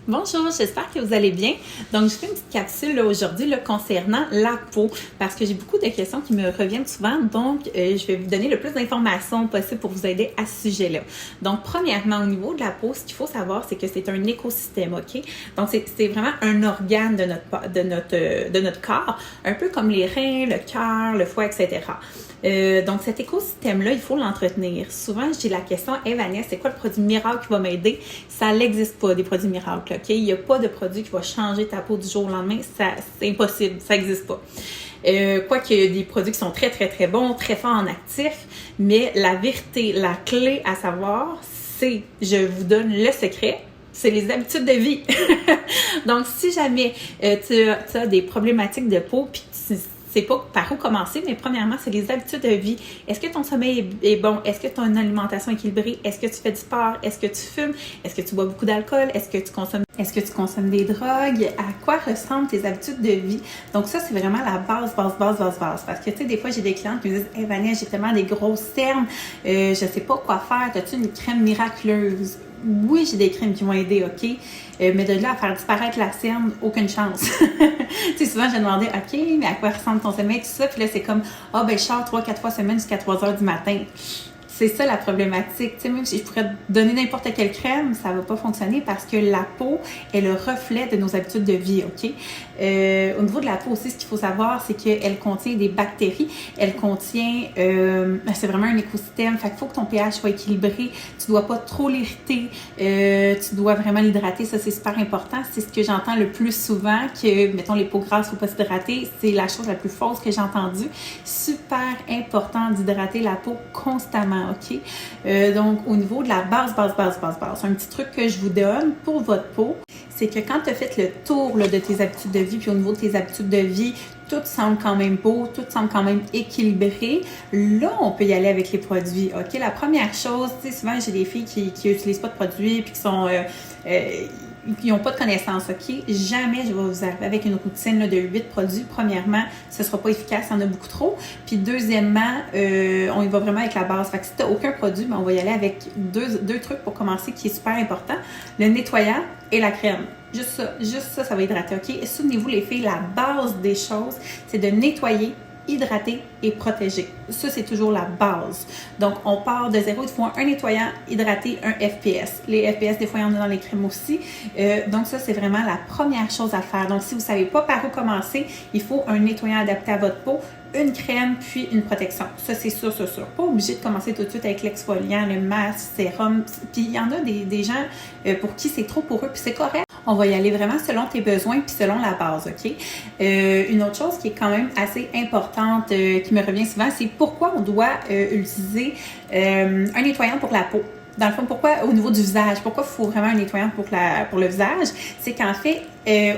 Bonjour, j'espère que vous allez bien. Donc, je fais une petite capsule aujourd'hui concernant la peau parce que j'ai beaucoup de questions qui me reviennent souvent. Donc, je vais vous donner le plus d'informations possible pour vous aider à ce sujet-là. Donc, premièrement, au niveau de la peau, ce qu'il faut savoir, c'est que c'est un écosystème, OK? Donc, c'est vraiment un organe de notre corps, un peu comme les reins, le cœur, le foie, etc. Donc, cet écosystème-là, il faut l'entretenir. Souvent, j'ai la question, « Hey Vanessa, c'est quoi le produit miracle qui va m'aider? » Ça n'existe pas, des produits miracles, OK? Il n'y a pas de produit qui va changer ta peau du jour au lendemain. C'est impossible, ça n'existe pas. Quoique il y a des produits qui sont très, très, très bons, très forts en actifs, mais la vérité, la clé à savoir, c'est, je vous donne le secret, c'est les habitudes de vie. Donc, si jamais tu as des problématiques de peau, puis tu sais pas par où commencer, mais premièrement, c'est les habitudes de vie. Est-ce que ton sommeil est bon? Est-ce que tu as une alimentation équilibrée? Est-ce que tu fais du sport? Est-ce que tu fumes? Est-ce que tu bois beaucoup d'alcool? Est-ce que tu consommes des drogues? À quoi ressemblent tes habitudes de vie? Donc ça, c'est vraiment la base. Parce que, tu sais, des fois, j'ai des clientes qui me disent « Hey Vanessa, j'ai tellement des grosses cernes, je sais pas quoi faire. As-tu une crème miraculeuse? » Oui, j'ai des crèmes qui vont aider, OK? Mais de là à faire disparaître la cerne, aucune chance. Tu sais, souvent, j'ai demandé, OK, mais à quoi ressemble ton sommeil, tout ça? Puis là, c'est comme, je sors 3-4 fois semaine jusqu'à 3 heures du matin. C'est ça la problématique. Tu sais, même si je pourrais te donner n'importe quelle crème, ça va pas fonctionner parce que la peau est le reflet de nos habitudes de vie, OK? Au niveau de la peau aussi, ce qu'il faut savoir, c'est qu'elle contient des bactéries. Elle contient, c'est vraiment un écosystème. Fait qu'il faut que ton pH soit équilibré. Tu dois pas trop l'irriter. Tu dois vraiment l'hydrater. Ça, c'est super important. C'est ce que j'entends le plus souvent, que, mettons, les peaux grasses, faut pas s'hydrater. C'est la chose la plus fausse que j'ai entendue. Super important d'hydrater la peau constamment. OK? Donc, au niveau de la base, un petit truc que je vous donne pour votre peau, c'est que quand tu as fait le tour de tes habitudes de vie, puis au niveau de tes habitudes de vie, tout semble quand même beau, tout semble quand même équilibré. Là, on peut y aller avec les produits. OK? La première chose, tu sais, souvent, j'ai des filles qui n'utilisent pas de produits, puis qui sont... qui n'ont pas de connaissances, OK? Jamais je vais vous arriver avec une routine de 8 produits. Premièrement, ce ne sera pas efficace, il y en a beaucoup trop. Puis deuxièmement, on y va vraiment avec la base. Fait que si tu n'as aucun produit, on va y aller avec deux trucs pour commencer qui est super important. Le nettoyant et la crème. Juste ça, ça va hydrater, OK? Et souvenez-vous, les filles, la base des choses, c'est de nettoyer, hydrater et protéger. Ça, c'est toujours la base. Donc, on part de zéro. Il faut un nettoyant, hydraté, un FPS. Les FPS, des fois, il y en a dans les crèmes aussi. Donc, ça, c'est vraiment la première chose à faire. Donc, si vous ne savez pas par où commencer, il faut un nettoyant adapté à votre peau, une crème, puis une protection. Ça, c'est sûr. Pas obligé de commencer tout de suite avec l'exfoliant, le masque, sérum. Puis, il y en a des gens pour qui c'est trop pour eux, puis c'est correct. On va y aller vraiment selon tes besoins puis selon la base, OK? Une autre chose qui est quand même assez importante, qui me revient souvent, c'est pourquoi on doit utiliser un nettoyant pour la peau. Dans le fond, pourquoi au niveau du visage? Pourquoi il faut vraiment un nettoyant pour le visage? C'est qu'en fait,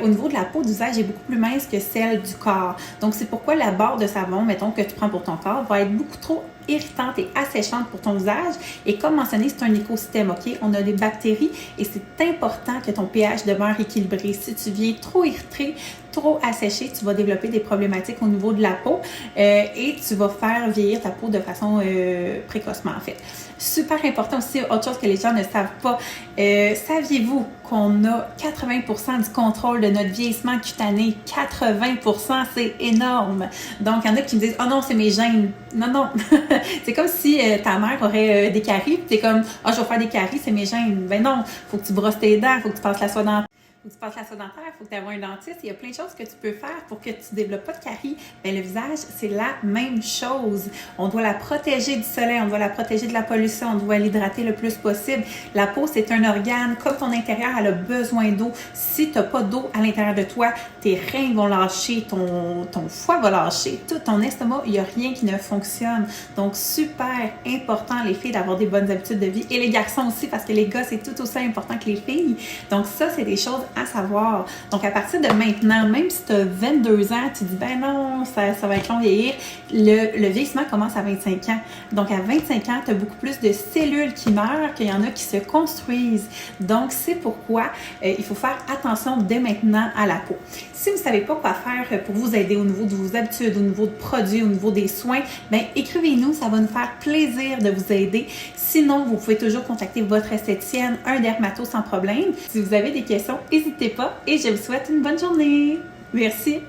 au niveau de la peau du visage est beaucoup plus mince que celle du corps. Donc, c'est pourquoi la barre de savon, mettons, que tu prends pour ton corps, va être beaucoup trop irritante et asséchante pour ton visage. Et comme mentionné, c'est un écosystème, OK? On a des bactéries et c'est important que ton pH demeure équilibré. Si tu viens trop irrité, trop asséché, tu vas développer des problématiques au niveau de la peau et tu vas faire vieillir ta peau de façon précocement, en fait. Super important aussi, autre chose que les gens ne savent pas. Saviez-vous qu'on a 80% du contrôle de notre vieillissement cutané? 80%, c'est énorme. Donc, il y en a qui me disent « Oh non, c'est mes gènes. » Non. C'est comme si ta mère aurait des caries, puis t'es comme « Ah, je vais faire des caries, c'est mes gènes. » Ben non, faut que tu brosses tes dents, faut que tu passes la soie dentaire. Faut que tu passes la soie dentaire, il faut que tu aies un dentiste. Il y a plein de choses que tu peux faire pour que tu ne développes pas de caries. Bien, le visage, c'est la même chose. On doit la protéger du soleil, on doit la protéger de la pollution, on doit l'hydrater le plus possible. La peau, c'est un organe. Comme ton intérieur, elle a besoin d'eau. Si tu n'as pas d'eau à l'intérieur de toi, tes reins vont lâcher, ton foie va lâcher, tout ton estomac, il n'y a rien qui ne fonctionne. Donc, super important, les filles, d'avoir des bonnes habitudes de vie. Et les garçons aussi, parce que les gars, c'est tout aussi important que les filles. Donc, ça, c'est des choses à savoir. Donc, à partir de maintenant, même si tu as 22 ans, tu dis, ben non, ça va être long vieillir, le vieillissement commence à 25 ans. Donc, à 25 ans, tu as beaucoup plus de cellules qui meurent qu'il y en a qui se construisent. Donc, c'est pourquoi il faut faire attention dès maintenant à la peau. Si vous ne savez pas quoi faire pour vous aider au niveau de vos habitudes, au niveau de produits, au niveau des soins, bien, écrivez-nous, ça va nous faire plaisir de vous aider. Sinon, vous pouvez toujours contacter votre esthéticienne, un dermato sans problème. Si vous avez des questions, n'hésitez pas et je vous souhaite une bonne journée. Merci.